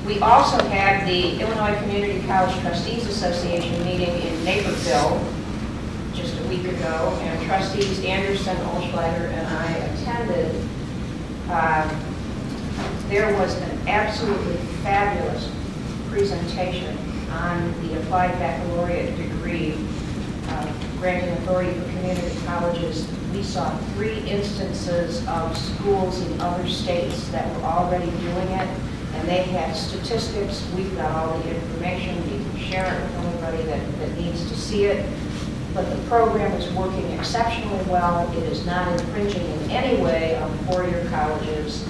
We also had the Illinois Community College Trustees Association meeting in Naperville just a week ago, and trustees Anderson, Olschlager, and I attended. There was an absolutely fabulous presentation on the applied baccalaureate degree, granting authority for community colleges. We saw 3 instances of schools in other states that were already doing it, and they had statistics. We've got all the information. We can share it with anybody that needs to see it. But the program is working exceptionally well. It is not infringing in any way on 4-year colleges.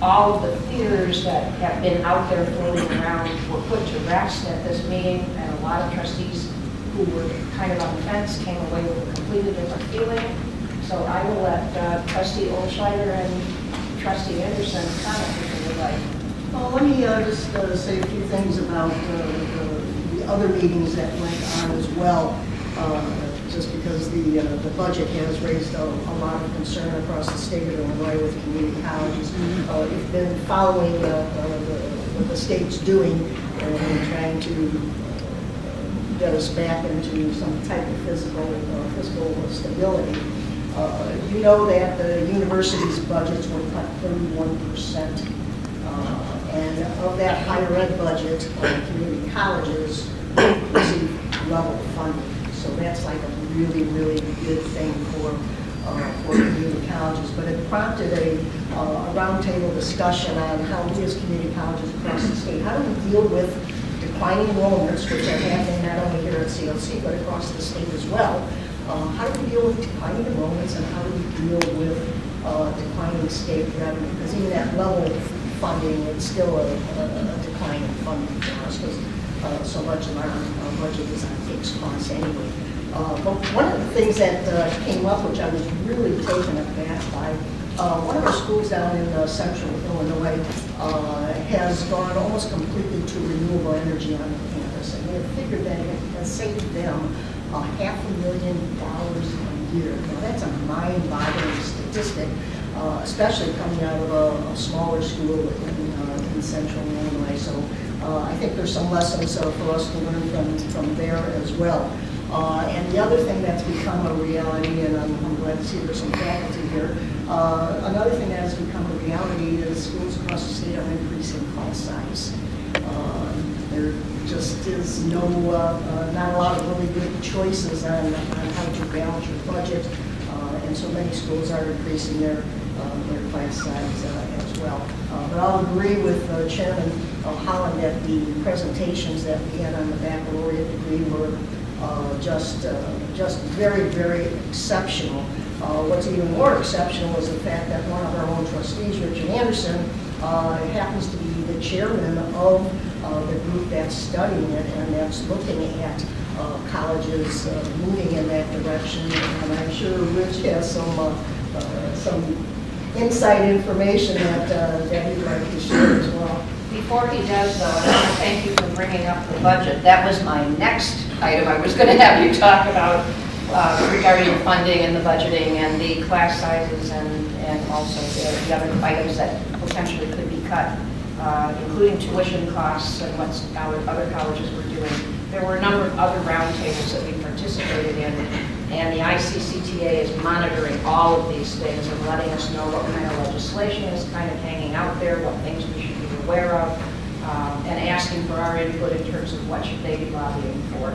All of the fears that have been out there floating around were put to rest at this meeting, and a lot of trustees who were kind of on the fence came away with a completely different feeling. So I will let Trustee Olschlager and Trustee Anderson comment if they would like. Well, let me just say a few things about the other meetings that went on as well. Just because the budget has raised a lot of concern across the state of Illinois with community colleges. We've been following what the state's doing and trying to get us back into some type of fiscal stability. You know that the university's budgets were cut 31%. And of that higher ed budget, community colleges receive level funding. So that's like a really, really good thing for community colleges. But it prompted a roundtable discussion on how we as community colleges across the state, how do we deal with declining enrollments, which are happening not only here at CLC, but across the state as well. How do we deal with declining enrollments, and how do we deal with declining state revenue? Because even at level funding, it's still a declining funding for us, because so much of our budget is on fixed costs anyway. But one of the things that came up, which I was really taken aback by, one of our schools down in central Illinois has gone almost completely to renewable energy on the campus, and they have figured that it has saved them $500,000 a year. Now that's a mind-boggling statistic, especially coming out of a smaller school in central Illinois. So I think there's some lessons for us to learn from there as well. And the other thing that's become a reality, and I'm glad to see there's some faculty here, another thing that has become a reality is schools across the state are increasing class size. There just is not a lot of really good choices on how to balance your budget, and so many schools are increasing their class size as well. But I'll agree with Chairman Howland that the presentations that we had on the baccalaureate degree were just very, very exceptional. What's even more exceptional is the fact that one of our own trustees, Richard Anderson, happens to be the chairman of the group that's studying it and that's looking at colleges moving in that direction. And I'm sure Rich has some inside information that he'd like to share as well. Before he does, though, I want to thank you for bringing up the budget. That was my next item I was going to have you talk about regarding the funding and the budgeting and the class sizes and also the other items that potentially could be cut, including tuition costs and what other colleges were doing. There were a number of other roundtables that we participated in, and the ICCTA is monitoring all of these things and letting us know what kind of legislation is kind of hanging out there, what things we should be aware of, and asking for our input in terms of what should they be lobbying for.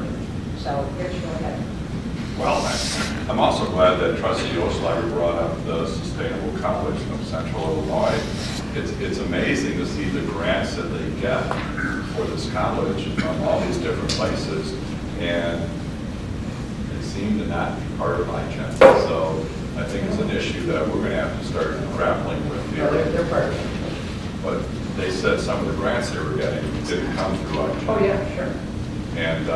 So, here's go ahead. Well, I'm also glad that Trustee Olschlager brought up the Sustainable College of Central Illinois. It's amazing to see the grants that they get for this college from all these different places, and they seem to not be part of IGEN. So I think it's an issue that we're going to have to start grappling with here. They're part of it. But they said some of the grants they were getting didn't come through IGEN. Oh, yeah, sure. And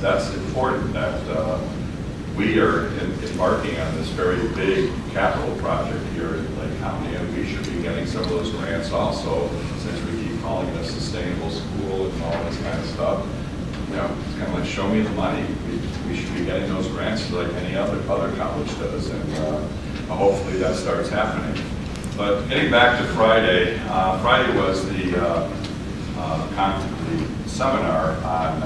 that's important that we are embarking on this very big capital project here in Lake County, and we should be getting some of those grants also, since we keep calling it a sustainable school and all this kind of stuff. You know, it's kind of like, show me the money. We should be getting those grants like any other college does, and hopefully that starts happening. But getting back to Friday, Friday was the seminar on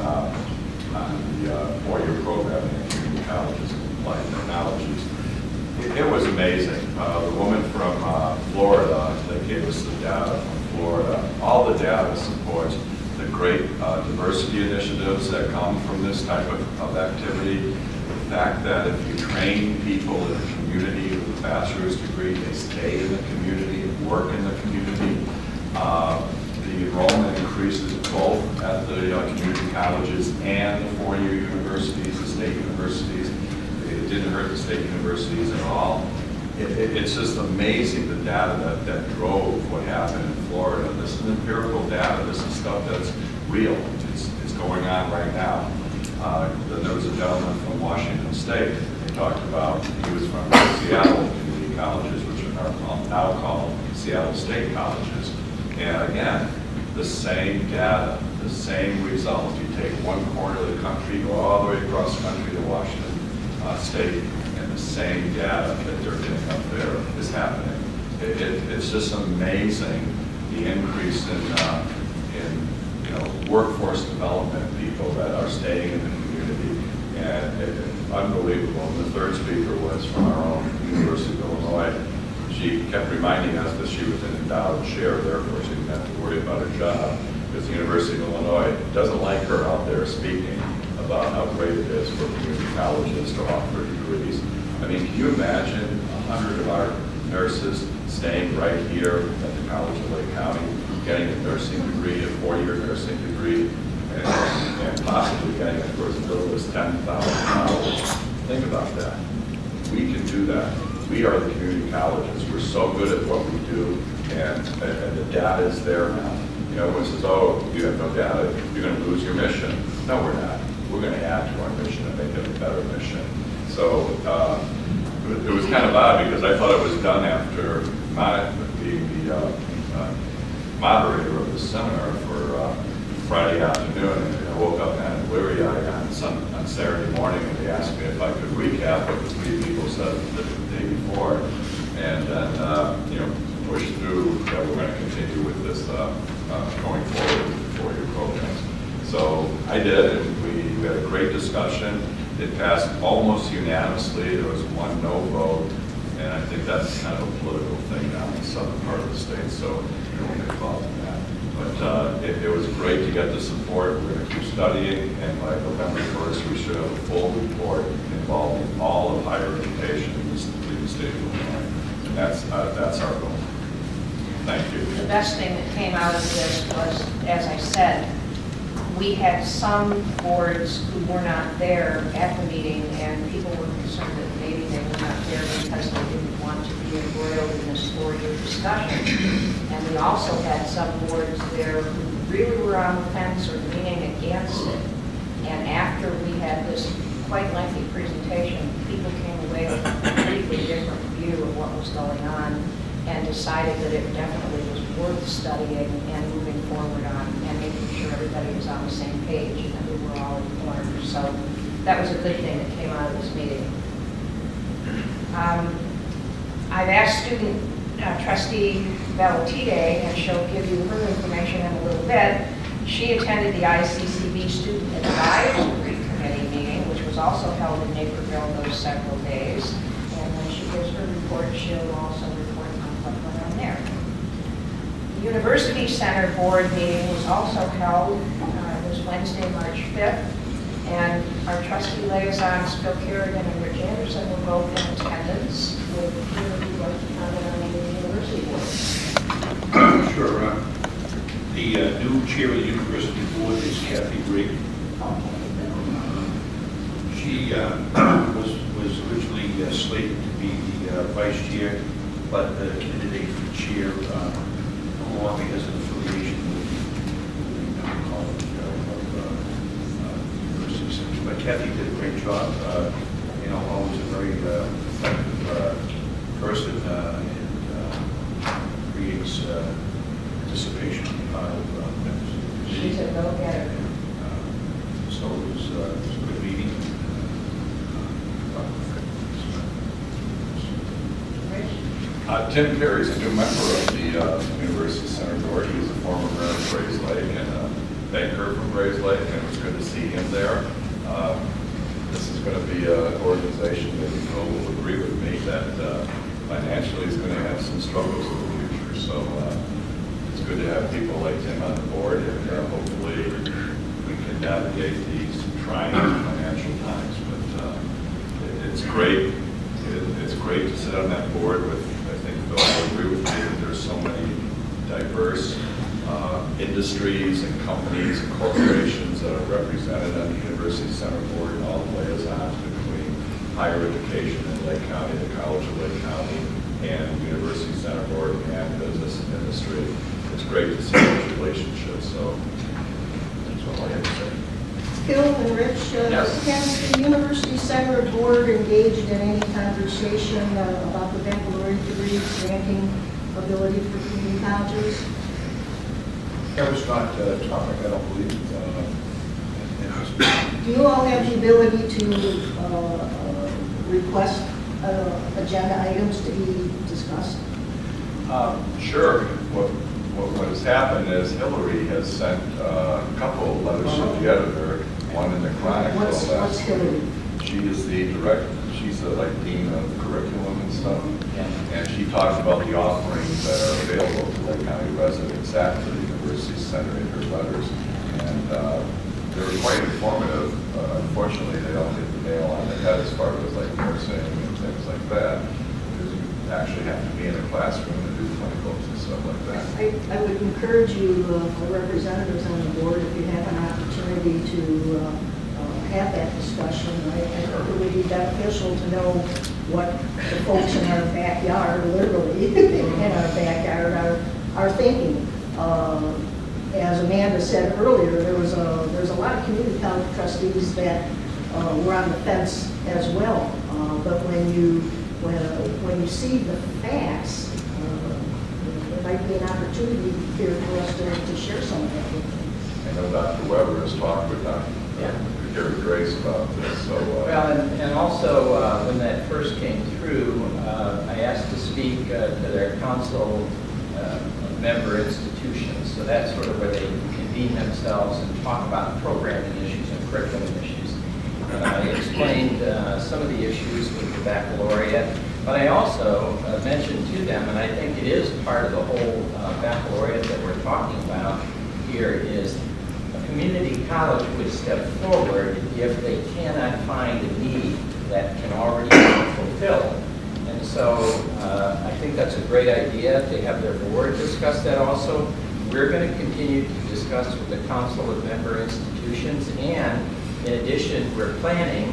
the four-year program in community colleges and applied technologies. It was amazing. The woman from Florida that gave us the data from Florida, all the data supports the great diversity initiatives that come from this type of activity. The fact that if you train people in the community with a bachelor's degree, they stay in the community and work in the community. The enrollment increases both at the community colleges and the four-year universities, the state universities. It didn't hurt the state universities at all. It's just amazing the data that drove what happened in Florida. This is empirical data. This is stuff that's real. It's going on right now. There was a gentleman from Washington State. He talked about, he was from Seattle community colleges, which are now called Seattle State colleges. And again, the same data, the same results. You take one corner of the country, go all the way across the country to Washington State, and the same data that they're getting up there is happening. It's just amazing the increase in workforce development, people that are staying in the community, and it's unbelievable. And the third speaker was from our own University of Illinois. She kept reminding us that she was an endowed chair, therefore she didn't have to worry about her job, because the University of Illinois doesn't like her out there speaking about how great it is for community colleges to offer degrees. I mean, can you imagine 100 of our nurses staying right here at the College of Lake County, getting a nursing degree, a four-year nursing degree, and possibly getting a course bill as $10,000. Think about that. We can do that. We are the community colleges. We're so good at what we do, and the data is there now. You know, when it says, oh, you have no data, you're going to lose your mission. No, we're not. We're going to add to our mission and make it a better mission. So it was kind of odd because I thought it was done after being the moderator of the seminar for Friday afternoon. And I woke up kind of weary-eyed on Saturday morning, and they asked me if I could recap what the three people said the day before, and then push through that we're going to continue with this going forward with the four-year programs. So I did, and we had a great discussion. It passed almost unanimously. There was one no vote, and I think that's kind of a political thing down in the southern part of the state, so we don't get involved in that. But it was great to get the support. We're going to keep studying, and by November 1st, we should have a full report involving all of higher education in the state of Illinois. And that's our goal. Thank you. The best thing that came out of this was, as I said, we had some boards who were not there at the meeting, and people were concerned that maybe they were not there because they didn't want to be embroiled in this four-year discussion. And we also had some boards there who really were on the fence or leaning against it. And after we had this quite lengthy presentation, people came away with a completely different view of what was going on and decided that it definitely was worth studying and moving forward on and making sure everybody was on the same page and that we were all informed. So that was a good thing that came out of this meeting. I've asked student trustee Valentine, and she'll give you her information in a little bit. She attended the ICCB Student Advisory Committee meeting, which was also held in Naperville those several days. And when she gives her report, she'll also report on what went on there. The University Center Board meeting was also held. It was Wednesday, March 5th. And our trustee liaisons, Phil Kerrigan and Rich Anderson, were both in attendance. Would either of you like to comment on the University Board? Sure. The new chair of the University Board is Kathy Grigg. She was originally slated to be the vice chair, but the candidate for chair no longer has an affiliation with the college of University Center. But Kathy did a great job. Always a very effective person and creates participation of members. She's a go-getter. So it was a good meeting. Rich? Tim Perry's a new member of the University Center Board. He's a former mayor of Grays Lake and a banker from Grays Lake, and it was good to see him there. This is going to be an organization that you know will agree with me that financially is going to have some struggles in the future. So it's good to have people like Tim on the board, and hopefully we can navigate these trying financial times. But it's great. It's great to sit on that board with, I think Phil will agree with me, that there's so many diverse industries and companies and corporations that are represented on the University Center Board and all the liaisons between higher education in Lake County, the College of Lake County, and University Center Board and business and industry. It's great to see those relationships, so that's all I have to say. Phil and Rich, Yes. has the University Center Board engaged in any conversation about the baccalaureate degree granting ability for community colleges? That was not a topic, I don't believe. Do you all have the ability to request agenda items to be discussed? Sure. What has happened is Hillary has sent a couple of letters to the editor, one in the Chronicle. What's Hillary? She is the director, she's the dean of curriculum and stuff. And she talks about the offerings that are available to Lake County residents at the University Center in her letters. And they're quite informative. Unfortunately, they don't hit the nail on the head as far as nursing and things like that. Because you actually have to be in a classroom and do clinicals and stuff like that. I would encourage you, the representatives on the board, if you have an opportunity to have that discussion. I think it would be beneficial to know what the folks in our backyard, literally, in our backyard, are thinking. As Amanda said earlier, there's a lot of community college trustees that were on the fence as well. But when you see the facts, there might be an opportunity here for us to share some of that with them. I know Dr. Weber has talked with Dr. Gary Grace about this. So, well, and also when that first came through, I asked to speak to their council member institutions. So that's sort of where they convene themselves and talk about programming issues and curriculum issues. I explained some of the issues with the baccalaureate, but I also mentioned to them, and I think it is part of the whole baccalaureate that we're talking about here, is a community college would step forward if they cannot find a need that can already be fulfilled. And so I think that's a great idea to have their board discuss that also. We're going to continue to discuss with the Council of Member Institutions, and in addition, we're planning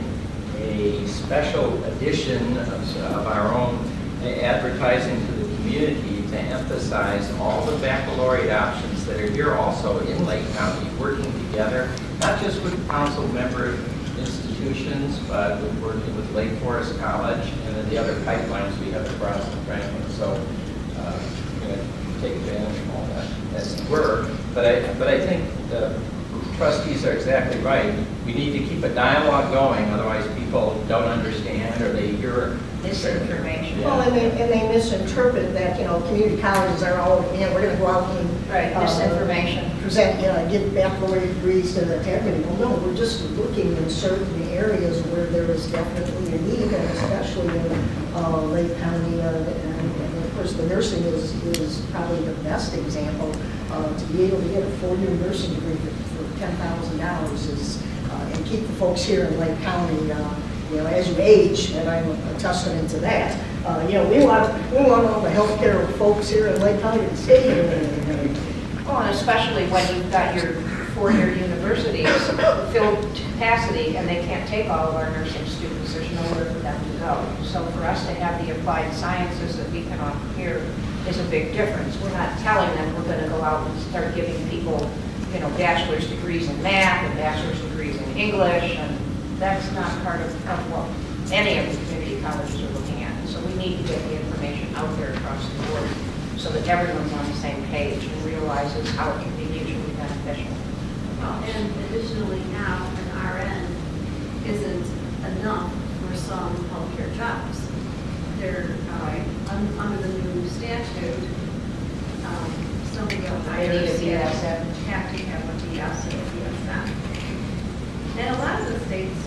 a special edition of our own advertising to the community to emphasize all the baccalaureate options that are here also in Lake County, working together, not just with council member institutions, but with working with Lake Forest College and then the other pipelines we have across the Franklin. So we're going to take advantage of all that as it were. But I think the trustees are exactly right. We need to keep a dialogue going, otherwise people don't understand or they hear Misinformation. Well, and they misinterpret that, community colleges are all, we're going to go out and Right, misinformation. present, give baccalaureate degrees to everybody. Well, no, we're just looking in certain areas where there is definitely a need, and especially in Lake County, and of course the nursing is probably the best example. To be able to get a 4-year nursing degree for $10,000 is, and keep the folks here in Lake County, as you age, and I'm a testament to that. We want all the healthcare folks here in Lake County to stay here. Oh, and especially when you've got your 4-year universities filled to capacity and they can't take all of our nursing students, there's nowhere for them to go. So for us to have the applied sciences that we can offer here is a big difference. We're not telling them we're going to go out and start giving people, bachelor's degrees in math and bachelor's degrees in English, and that's not part of what any of the community colleges are looking at. So we need to get the information out there across the board so that everyone's on the same page and realizes how it can be mutually beneficial. And additionally now, an RN isn't enough for some healthcare jobs. They're under the new statute, somebody else They need a BSN. have to have a BS or a BSN. And a lot of the states,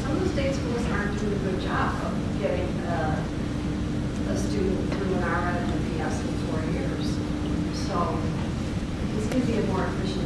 some of the state schools aren't doing a good job of getting a student through an RN and a BS in 4 years. So it's going to be a more efficient